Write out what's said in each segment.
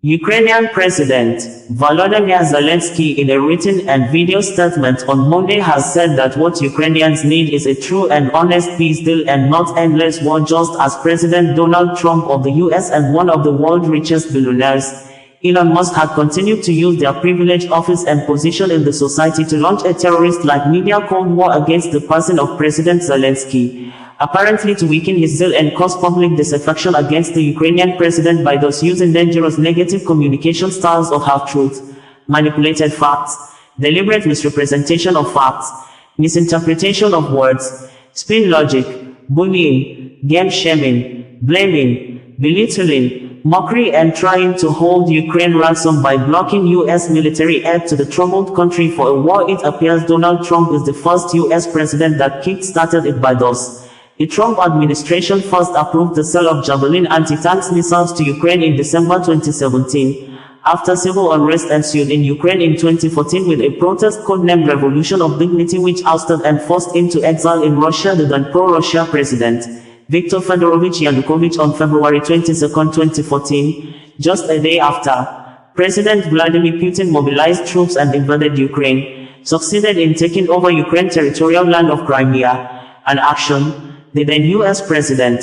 Ukrainian President Volodymyr Zelenskyy, in a written and video statement on Monday, has said that what Ukrainians need is a true and honest peace deal and not endless war, just as President Donald Trump of the US and one of the world's richest billionaires, Elon Musk, had continued to use their privileged office and position in the society to launch a terrorist-like media cold war against the person of President Zelenskyy, apparently to weaken his zeal and cause public disaffection against the Ukrainian president by thus using dangerous negative communication styles of half-truth, manipulated facts, deliberate misrepresentation of facts, misinterpretation of words, spin logic, bullying, game-shaming, blaming, belittling, mockery, and trying to hold Ukraine ransom by blocking U.S. military aid to the troubled country for a war. It appears Donald Trump is the first U.S. president that kick-started it by thus. The Trump administration first approved the sale of Javelin anti-tank missiles to Ukraine in December 2017, after civil unrest ensued in Ukraine in 2014 with a protest codenamed Revolution of Dignity, which ousted and forced into exile in Russia the then pro-Russia President Viktor Fedorovych Yanukovych on February 22, 2014, just a day after President Vladimir Putin mobilized troops and invaded Ukraine, succeeded in taking over Ukraine's territorial land of Crimea, an action the then U.S. President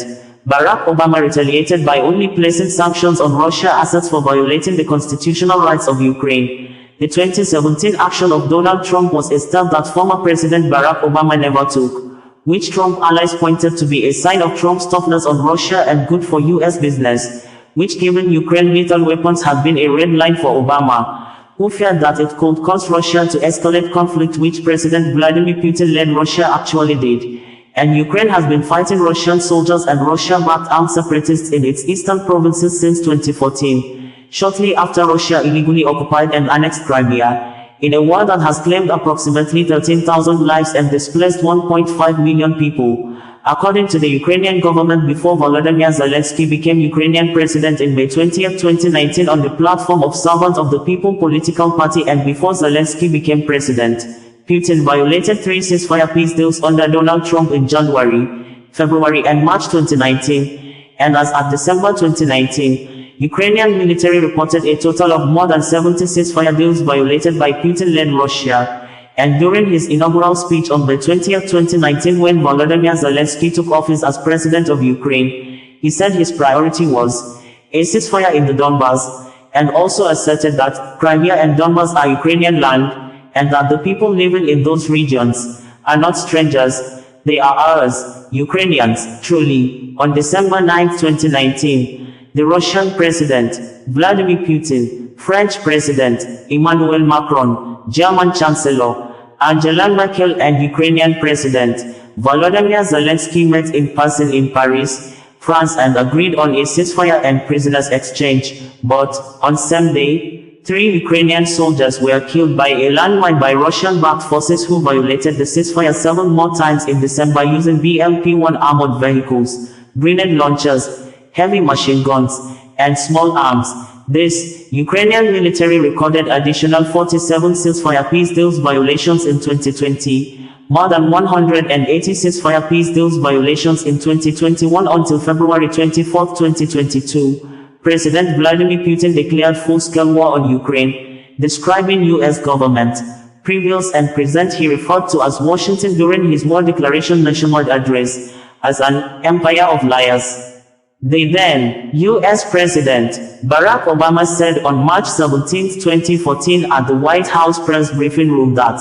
Barack Obama retaliated by only placing sanctions on Russia assets for violating the constitutional rights of Ukraine. The 2017 action of Donald Trump was a step that former President Barack Obama never took, which Trump allies pointed to be a sign of Trump's toughness on Russia and good for U.S. business, which, given Ukraine lethal weapons, had been a red line for Obama, who feared that it could cause Russia to escalate conflict, which President Vladimir Putin-led Russia actually did. And Ukraine has been fighting Russian soldiers and Russia-backed armed separatists in its eastern provinces since 2014, shortly after Russia illegally occupied and annexed Crimea, in a war that has claimed approximately 13,000 lives and displaced 1.5 million people, according to the Ukrainian government before Volodymyr Zelenskyy became Ukrainian president in May 20, 2019 on the platform of Servant of the People political party, and before Zelenskyy became president. Putin violated 3 ceasefire peace deals under Donald Trump in January, February and March 2019, and as at December 2019, Ukrainian military reported a total of more than 70 ceasefire deals violated by Putin-led Russia. And during his inaugural speech on May 20, 2019, when Volodymyr Zelenskyy took office as president of Ukraine, he said his priority was a ceasefire in the Donbass, and also asserted that Crimea and Donbass are Ukrainian land, and that the people living in those regions are not strangers, they are ours, Ukrainians, truly. On December 9, 2019, the Russian President Vladimir Putin, French President Emmanuel Macron, German Chancellor Angela Merkel, and Ukrainian President Volodymyr Zelenskyy met in person in Paris, France, and agreed on a ceasefire and prisoners exchange. But on same day, 3 Ukrainian soldiers were killed by a landmine by Russian-backed forces who violated the ceasefire 7 more times in December using BMP-1 armored vehicles, grenade launchers, heavy machine guns, and small arms. This Ukrainian military recorded additional 47 ceasefire peace deals violations in 2020, more than 180 ceasefire peace deals violations in 2021 until February 24, 2022. President Vladimir Putin declared full-scale war on Ukraine, describing U.S. government, previous and present he referred to as Washington during his war declaration nationwide address, as an empire of liars. The then U.S. President Barack Obama said on March 17, 2014 at the White House press briefing room that,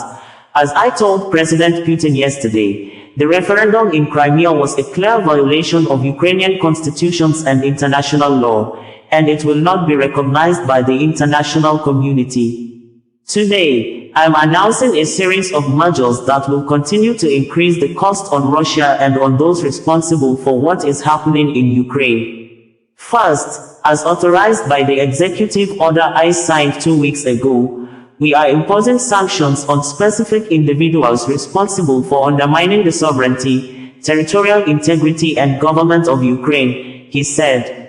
as I told President Putin yesterday, the referendum in Crimea was a clear violation of Ukrainian constitutions and international law, and it will not be recognized by the international community. Today, I am announcing a series of measures that will continue to increase the cost on Russia and on those responsible for what is happening in Ukraine. First, as authorized by the executive order I signed 2 weeks ago, we are imposing sanctions on specific individuals responsible for undermining the sovereignty, territorial integrity, and government of Ukraine, he said.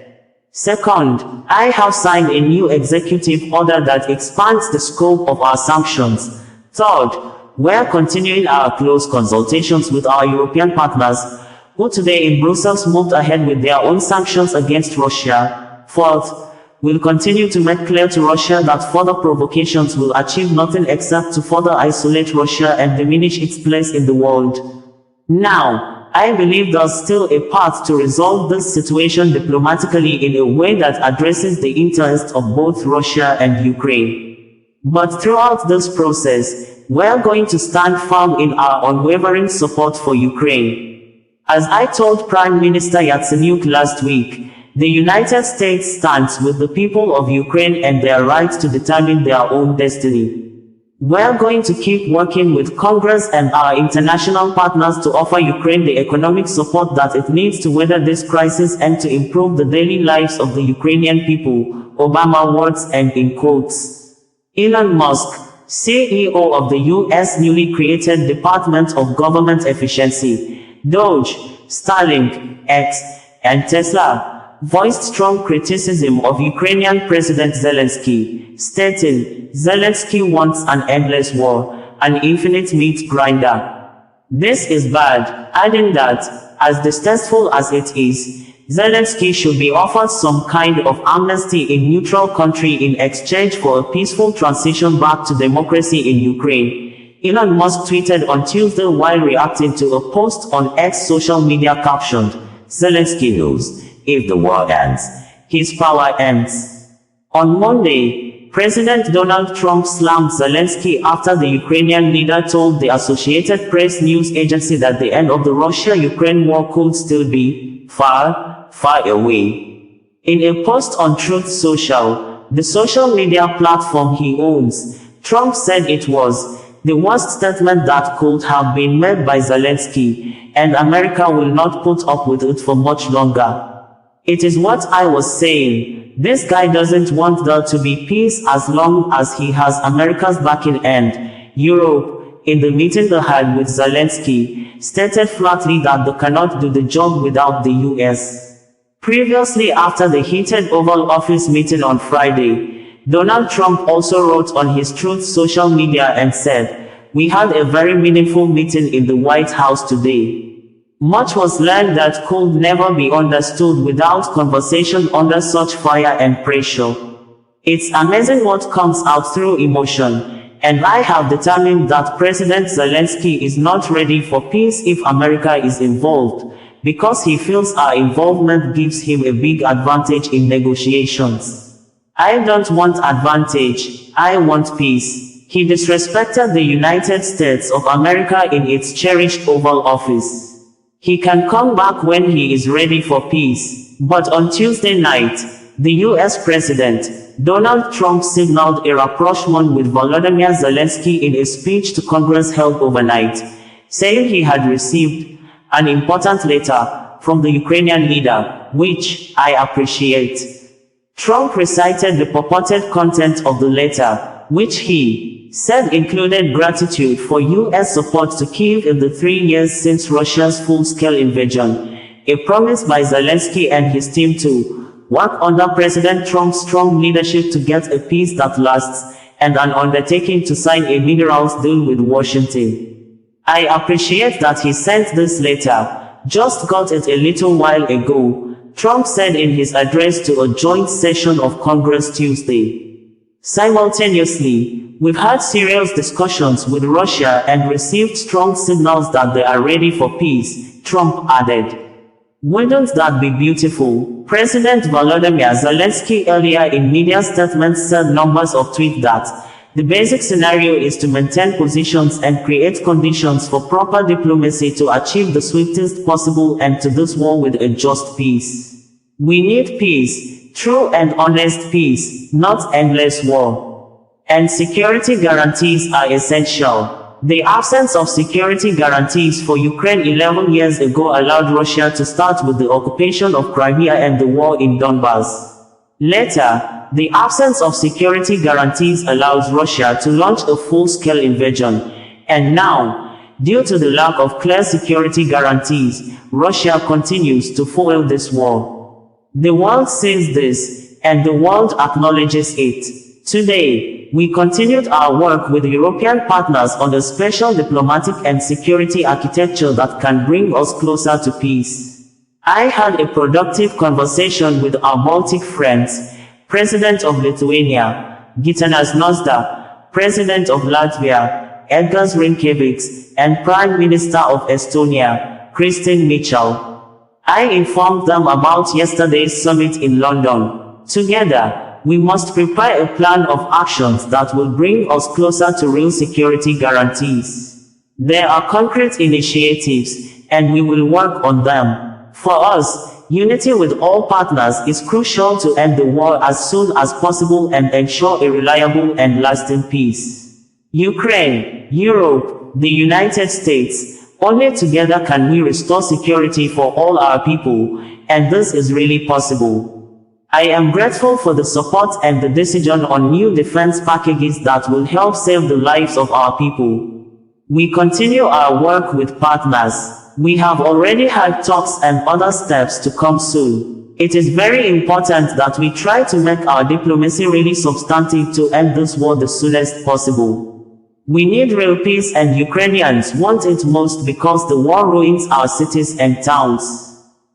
Second, I have signed a new executive order that expands the scope of our sanctions. Third, we are continuing our close consultations with our European partners, who today in Brussels moved ahead with their own sanctions against Russia. Fourth, will continue to make clear to Russia that further provocations will achieve nothing except to further isolate Russia and diminish its place in the world. Now, I believe there's still a path to resolve this situation diplomatically in a way that addresses the interests of both Russia and Ukraine. But throughout this process, we're going to stand firm in our unwavering support for Ukraine. As I told Prime Minister Yatsenyuk last week, the United States stands with the people of Ukraine and their right to determine their own destiny. We're going to keep working with Congress and our international partners to offer Ukraine the economic support that it needs to weather this crisis and to improve the daily lives of the Ukrainian people, Obama words and in quotes. Elon Musk, CEO of the U.S. newly created Department of Government Efficiency, Doge, Starlink, X, and Tesla, voiced strong criticism of Ukrainian President Zelenskyy, stating, "Zelenskyy wants an endless war, an infinite meat grinder." This is bad, adding that, as distasteful as it is, Zelenskyy should be offered some kind of amnesty in neutral country in exchange for a peaceful transition back to democracy in Ukraine. Elon Musk tweeted on Tuesday while reacting to a post on X social media captioned, "Zelenskyy knows, if the war ends, his power ends." On Monday, President Donald Trump slammed Zelenskyy after the Ukrainian leader told the Associated Press news agency that the end of the Russia-Ukraine war could still be far, far away. In a post on Truth Social, the social media platform he owns, Trump said it was the worst statement that could have been made by Zelenskyy, and America will not put up with it for much longer. "It is what I was saying. This guy doesn't want there to be peace as long as he has America's backing and Europe." In the meeting they had with Zelenskyy, stated flatly that they cannot do the job without the US. Previously, after the heated Oval Office meeting on Friday, Donald Trump also wrote on his Truth social media and said, "We had a very meaningful meeting in the White House today. Much was learned that could never be understood without conversation under such fire and pressure. It's amazing what comes out through emotion, and I have determined that President Zelenskyy is not ready for peace if America is involved, because he feels our involvement gives him a big advantage in negotiations. I don't want advantage, I want peace." He disrespected the United States of America in its cherished Oval Office. He can come back when he is ready for peace. But on Tuesday night, the US President, Donald Trump signaled a rapprochement with Volodymyr Zelenskyy in a speech to Congress held overnight, saying he had received an important letter from the Ukrainian leader, which I appreciate. Trump recited the purported content of the letter, which he said included gratitude for U.S. support to Kyiv in the 3 years since Russia's full-scale invasion, a promise by Zelenskyy and his team to work under President Trump's strong leadership to get a peace that lasts, and an undertaking to sign a minerals deal with Washington. "I appreciate that he sent this letter, just got it a little while ago," Trump said in his address to a joint session of Congress Tuesday. Simultaneously, "We've had serious discussions with Russia and received strong signals that they are ready for peace," Trump added. "Wouldn't that be beautiful?" President Volodymyr Zelenskyy earlier in media statements said numbers of tweets that the basic scenario is to maintain positions and create conditions for proper diplomacy to achieve the swiftest possible end to this war with a just peace. "We need peace, true and honest peace, not endless war. And security guarantees are essential." The absence of security guarantees for Ukraine 11 years ago allowed Russia to start with the occupation of Crimea and the war in Donbass. Later, the absence of security guarantees allows Russia to launch a full-scale invasion. And now, due to the lack of clear security guarantees, Russia continues to fuel this war. The world sees this, and the world acknowledges it. Today, we continued our work with European partners on a special diplomatic and security architecture that can bring us closer to peace. I had a productive conversation with our Baltic friends, President of Lithuania, Gitanas Nausėda, President of Latvia, Edgars Rinkēvičs, and Prime Minister of Estonia, Kristen Michel. I informed them about yesterday's summit in London. Together, we must prepare a plan of actions that will bring us closer to real security guarantees. There are concrete initiatives, and we will work on them. For us, unity with all partners is crucial to end the war as soon as possible and ensure a reliable and lasting peace. Ukraine, Europe, the United States, only together can we restore security for all our people, and this is really possible. I am grateful for the support and the decision on new defense packages that will help save the lives of our people. We continue our work with partners. We have already had talks and other steps to come soon. It is very important that we try to make our diplomacy really substantive to end this war the soonest possible. We need real peace, and Ukrainians want it most because the war ruins our cities and towns.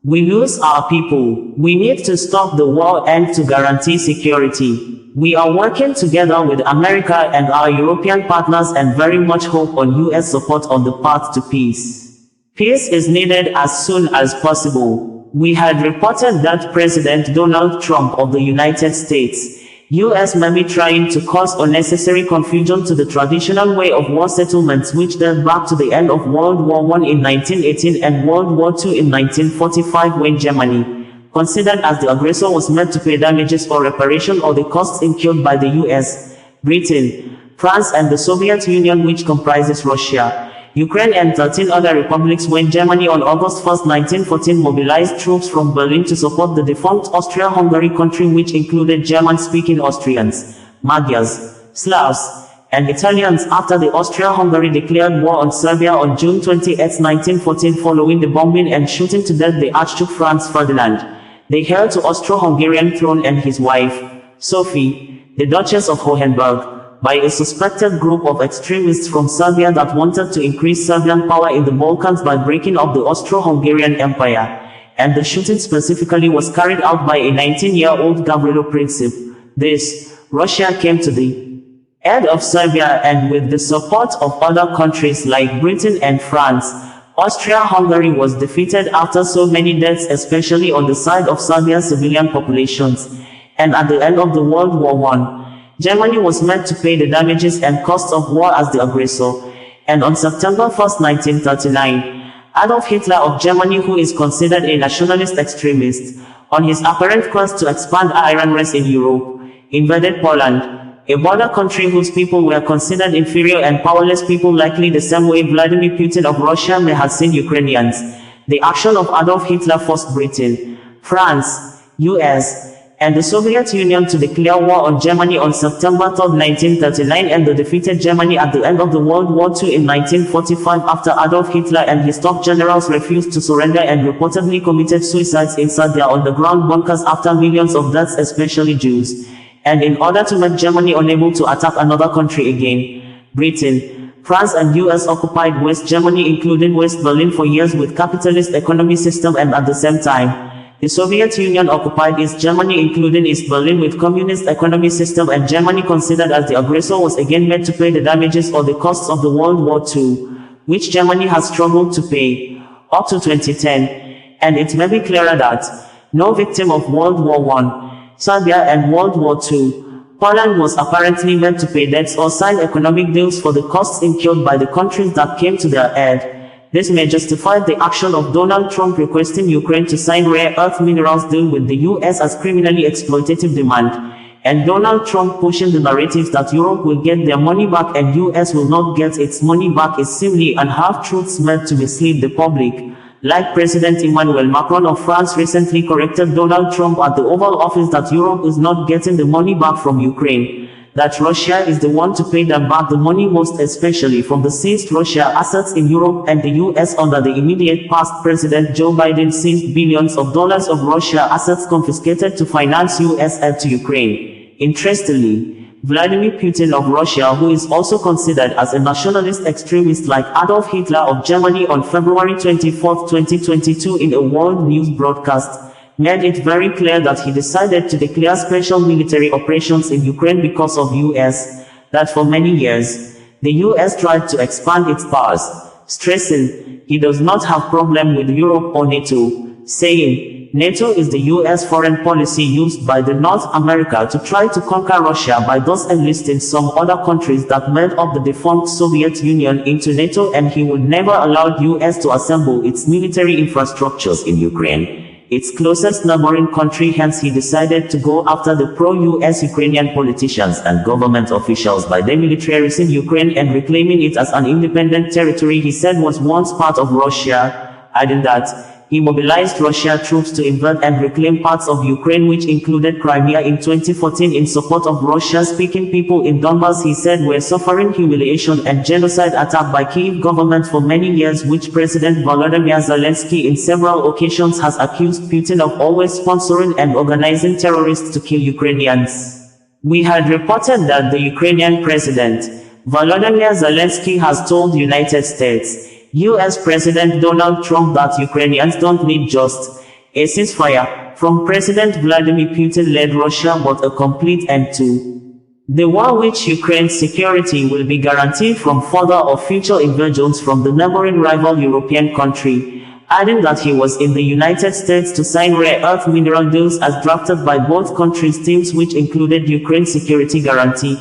We lose our people. We need to stop the war and to guarantee security. We are working together with America and our European partners and very much hope on US support on the path to peace. Peace is needed as soon as possible. We had reported that President Donald Trump of the United States, US may be trying to cause unnecessary confusion to the traditional way of war settlements which dates back to the end of World War I in 1918 and World War II in 1945, when Germany, considered as the aggressor, was meant to pay damages or reparation or the costs incurred by the US, Britain, France and the Soviet Union, which comprises Russia, Ukraine and 13 other republics, when Germany on August 1, 1914 mobilized troops from Berlin to support the defunct Austria-Hungary country, which included German-speaking Austrians, Magyars, Slavs, and Italians, after the Austria-Hungary declared war on Serbia on June 28, 1914 following the bombing and shooting to death the Archduke Franz Ferdinand, the heir to Austro-Hungarian throne, and his wife, Sophie, the Duchess of Hohenberg, by a suspected group of extremists from Serbia that wanted to increase Serbian power in the Balkans by breaking up the Austro-Hungarian Empire, and the shooting specifically was carried out by a 19-year-old Gavrilo Princip. Russia came to the aid of Serbia, and with the support of other countries like Britain and France, Austria-Hungary was defeated after so many deaths, especially on the side of Serbia's civilian populations, and at the end of the World War I, Germany was meant to pay the damages and costs of war as the aggressor, and on September 1, 1939, Adolf Hitler of Germany, who is considered a nationalist extremist, on his apparent quest to expand iron race in Europe, invaded Poland, a border country whose people were considered inferior and powerless people, likely the same way Vladimir Putin of Russia may have seen Ukrainians. The action of Adolf Hitler forced Britain, France, US, and the Soviet Union to declare war on Germany on September 3, 1939, and the defeated Germany at the end of the World War II in 1945 after Adolf Hitler and his top generals refused to surrender and reportedly committed suicides inside their underground bunkers after millions of deaths, especially Jews. And in order to make Germany unable to attack another country again, Britain, France and US occupied West Germany, including West Berlin, for years with capitalist economy system, and at the same time, the Soviet Union occupied East Germany, including East Berlin, with communist economy system, and Germany, considered as the aggressor, was again meant to pay the damages or the costs of the World War II, which Germany has struggled to pay, up to 2010, and it may be clearer that no victim of World War I, Serbia and World War II, Poland was apparently meant to pay debts or sign economic deals for the costs incurred by the countries that came to their aid. This may justify the action of Donald Trump requesting Ukraine to sign rare earth minerals deal with the US as criminally exploitative demand, and Donald Trump pushing the narrative that Europe will get their money back and US will not get its money back is simply and half-truths meant to mislead the public. Like President Emmanuel Macron of France recently corrected Donald Trump at the Oval Office that Europe is not getting the money back from Ukraine, that Russia is the one to pay them back the money, most especially from the seized Russia assets in Europe, and the US under the immediate past President Joe Biden seized billions of dollars of Russia assets confiscated to finance US aid to Ukraine. Interestingly, Vladimir Putin of Russia, who is also considered as a nationalist extremist like Adolf Hitler of Germany, on February 24, 2022 in a world news broadcast, made it very clear that he decided to declare special military operations in Ukraine because of US, that for many years, the US tried to expand its powers, stressing, he does not have problem with Europe or NATO, saying, NATO is the US foreign policy used by the North America to try to conquer Russia by thus enlisting some other countries that made up the defunct Soviet Union into NATO, and he would never allow US to assemble its military infrastructures in Ukraine, its closest neighboring country. Hence he decided to go after the pro-US Ukrainian politicians and government officials by demilitarizing Ukraine and reclaiming it as an independent territory he said was once part of Russia, adding that he mobilized Russian troops to invade and reclaim parts of Ukraine, which included Crimea in 2014 in support of Russian-speaking people in Donbass he said were suffering humiliation and genocide attack by Kyiv government for many years, which President Volodymyr Zelenskyy in several occasions has accused Putin of always sponsoring and organizing terrorists to kill Ukrainians. We had reported that the Ukrainian President, Volodymyr Zelenskyy, has told United States, US President Donald Trump that Ukrainians don't need just a ceasefire from President Vladimir Putin-led Russia, but a complete end to the war, which Ukraine's security will be guaranteed from further or future invasions from the neighboring rival European country, adding that he was in the United States to sign rare earth mineral deals as drafted by both countries' teams, which included Ukraine's security guarantee,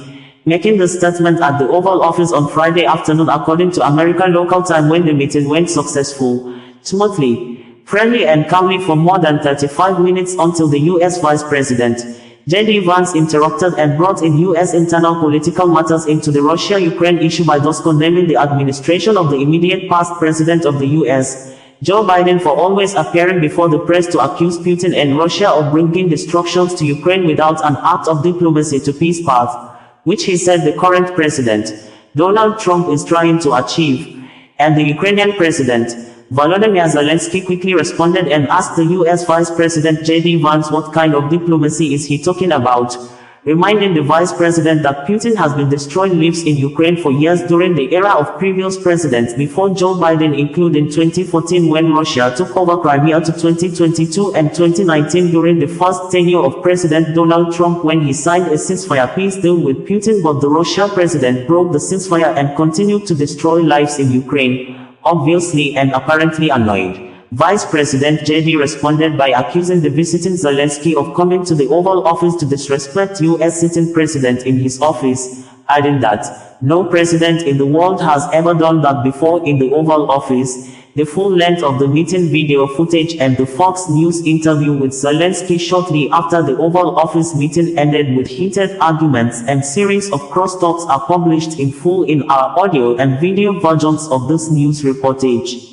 making the statement at the Oval Office on Friday afternoon according to American local time, when the meeting went successful, smoothly, friendly and calmly for more than 35 minutes until the US Vice President, J.D. Vance, interrupted and brought in US internal political matters into the Russia-Ukraine issue by thus condemning the administration of the immediate past President of the US, Joe Biden, for always appearing before the press to accuse Putin and Russia of bringing destructions to Ukraine without an act of diplomacy to peace path, which he said the current President, Donald Trump, is trying to achieve. And the Ukrainian President, Volodymyr Zelenskyy, quickly responded and asked the US Vice President J.D. Vance what kind of diplomacy is he talking about, reminding the Vice President that Putin has been destroying lives in Ukraine for years during the era of previous presidents before Joe Biden, including 2014 when Russia took over Crimea to 2022 and 2019 during the first tenure of President Donald Trump when he signed a ceasefire peace deal with Putin, but the Russian president broke the ceasefire and continued to destroy lives in Ukraine. Obviously and apparently annoyed, Vice President J.D. responded by accusing the visiting Zelenskyy of coming to the Oval Office to disrespect U.S. sitting president in his office, adding that no president in the world has ever done that before in the Oval Office. The full length of the meeting video footage and the Fox News interview with Zelenskyy shortly after the Oval Office meeting ended with heated arguments and series of crosstalks are published in full in our audio and video versions of this news reportage.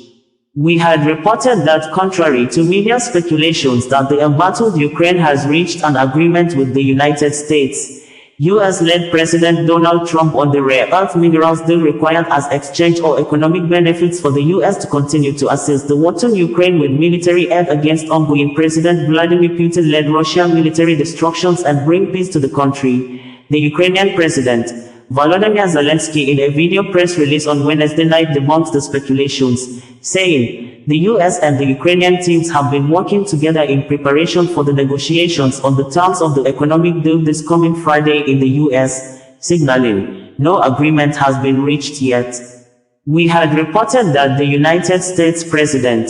We had reported that contrary to media speculations that the embattled Ukraine has reached an agreement with the United States, US-led President Donald Trump on the rare earth minerals deal required as exchange or economic benefits for the US to continue to assist the war-torn Ukraine with military aid against ongoing President Vladimir Putin-led Russian military destructions and bring peace to the country. The Ukrainian President, Volodymyr Zelenskyy, in a video press release on Wednesday night debunked the speculations, saying, the US and the Ukrainian teams have been working together in preparation for the negotiations on the terms of the economic deal this coming Friday in the US, signaling, no agreement has been reached yet. We had reported that the United States President,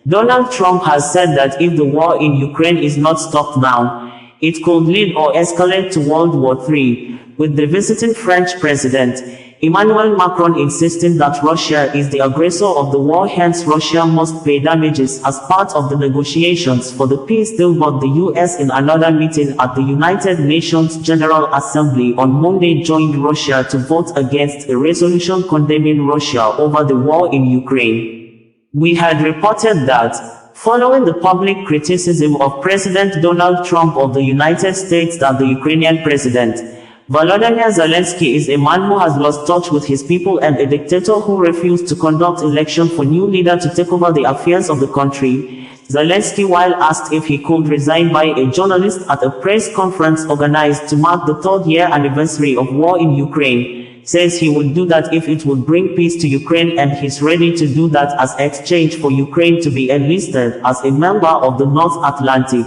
Donald Trump, has said that if the war in Ukraine is not stopped now, it could lead or escalate to World War III, with the visiting French President, Emmanuel Macron, insisting that Russia is the aggressor of the war, hence Russia must pay damages as part of the negotiations for the peace deal. But the US, in another meeting at the United Nations General Assembly on Monday, joined Russia to vote against a resolution condemning Russia over the war in Ukraine. We had reported that, following the public criticism of President Donald Trump of the United States that the Ukrainian President, Volodymyr Zelenskyy, is a man who has lost touch with his people and a dictator who refused to conduct election for new leader to take over the affairs of the country, Zelenskyy, while asked if he could resign by a journalist at a press conference organized to mark the third-year anniversary of war in Ukraine, says he would do that if it would bring peace to Ukraine, and he's ready to do that as exchange for Ukraine to be enlisted as a member of the North Atlantic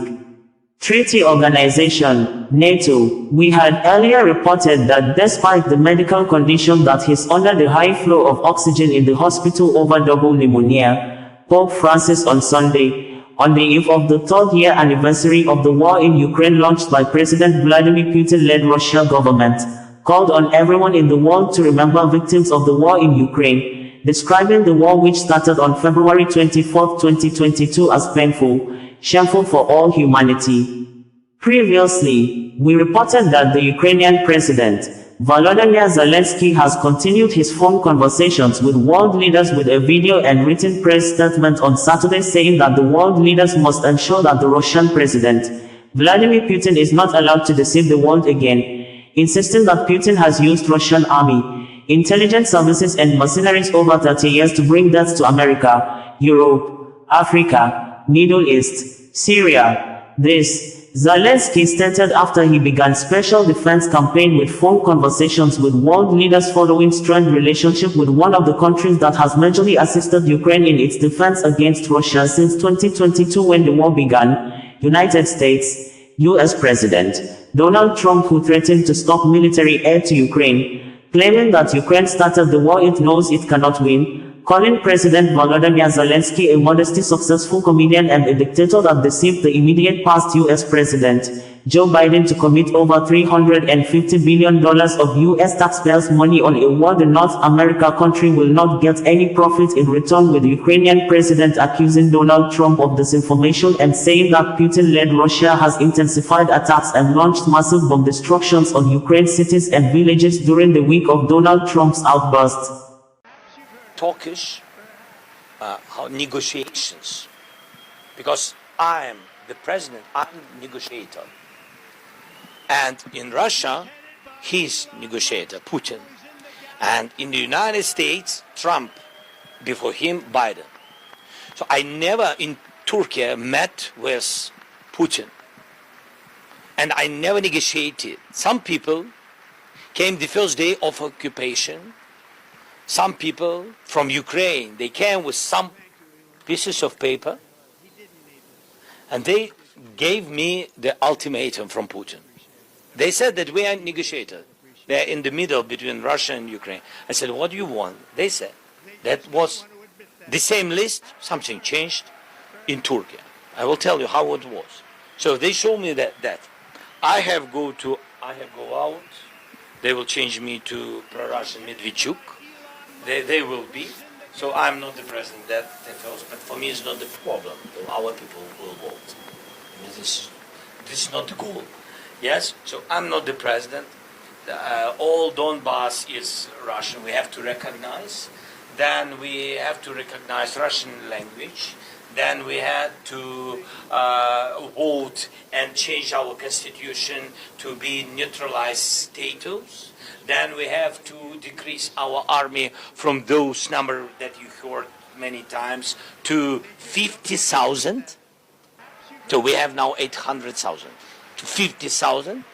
Treaty Organization, NATO. We had earlier reported that despite the medical condition that he's under the high flow of oxygen in the hospital over double pneumonia, Pope Francis on Sunday, on the eve of the third year anniversary of the war in Ukraine launched by President Vladimir Putin-led Russian government, called on everyone in the world to remember victims of the war in Ukraine, describing the war which started on February 24, 2022 as painful, shameful for all humanity. Previously, we reported that the Ukrainian President, Volodymyr Zelenskyy, has continued his phone conversations with world leaders with a video and written press statement on Saturday saying that the world leaders must ensure that the Russian President, Vladimir Putin, is not allowed to deceive the world again, insisting that Putin has used Russian army, intelligence services and mercenaries over 30 years to bring death to America, Europe, Africa, Middle East, Syria. This, Zelenskyy stated after he began special defense campaign with phone conversations with world leaders following strained relationship with one of the countries that has majorly assisted Ukraine in its defense against Russia since 2022 when the war began, United States, U.S. President Donald Trump, who threatened to stop military aid to Ukraine, claiming that Ukraine started the war it knows it cannot win, calling President Volodymyr Zelenskyy a modestly successful comedian and a dictator that deceived the immediate past U.S. President, Joe Biden, to commit over $350 billion of U.S. taxpayers' money on a war the North America country will not get any profit in return, with the Ukrainian president accusing Donald Trump of disinformation and saying that Putin-led Russia has intensified attacks and launched massive bomb destructions on Ukraine cities and villages during the week of Donald Trump's outburst. Talkish negotiations, because I am the president, I'm the negotiator, and in Russia he's negotiator, Putin, and in the United States Trump, before him Biden. So I never in Turkey met with Putin, and I never negotiated. Some people came the first day of occupation. Some people from Ukraine, they came with some pieces of paper, and they gave me the ultimatum from Putin. They said that we are negotiators. They are in the middle between Russia and Ukraine. I said, what do you want? They said that was the same list, something changed in Turkey. I will tell you how it was. So they showed me that I have go out, they will change me to pro-Russian Medvedchuk. They will be. So I'm not the president that first, but for me it's not the problem. Our people will vote. I mean, this is not the goal. Yes. So I'm not the president. All Donbass is Russian. We have to recognize. Then we have to recognize Russian language. Then we had to vote and change our constitution to be neutralized status. Then we have to decrease our army from those numbers that you heard many times to 50,000. So we have now 800,000 to 50,000.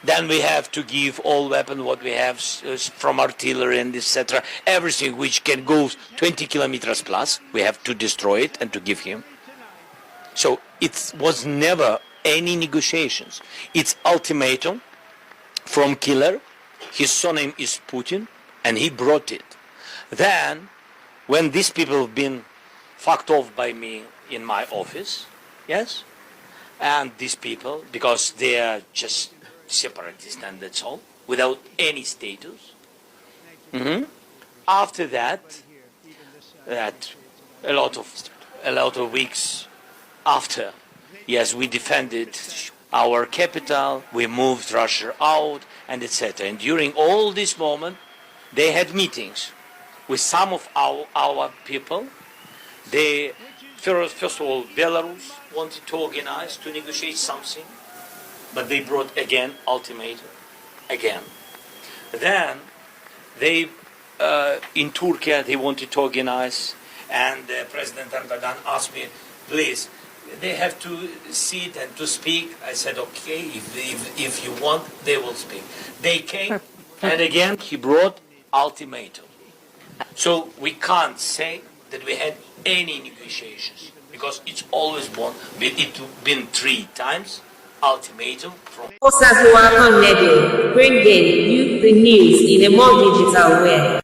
Then we have to give all weapons what we have from artillery and etc. Everything which can go 20 kilometers plus, we have to destroy it and to give him. So it was never any negotiations. It's ultimatum from killer. His surname is Putin, and he brought it. Then, when these people have been fucked off by me in my office, yes, and these people, because they are just separatists and that's all, without any status. After that, a lot of weeks after, yes, we defended our capital, we moved Russia out, and etc. And during all this moment, they had meetings with some of our people. They, first of all, Belarus wanted to organize, to negotiate something, but they brought again ultimatum, again. Then they, in Turkey, they wanted to organize, and President Erdogan asked me, please, they have to sit and to speak. I said, okay, if you want, they will speak. They came And again, he brought ultimatum. So we can't say that we had any negotiations, because it's always been 3 times ultimatum from. Bringing you the news in a more digital way.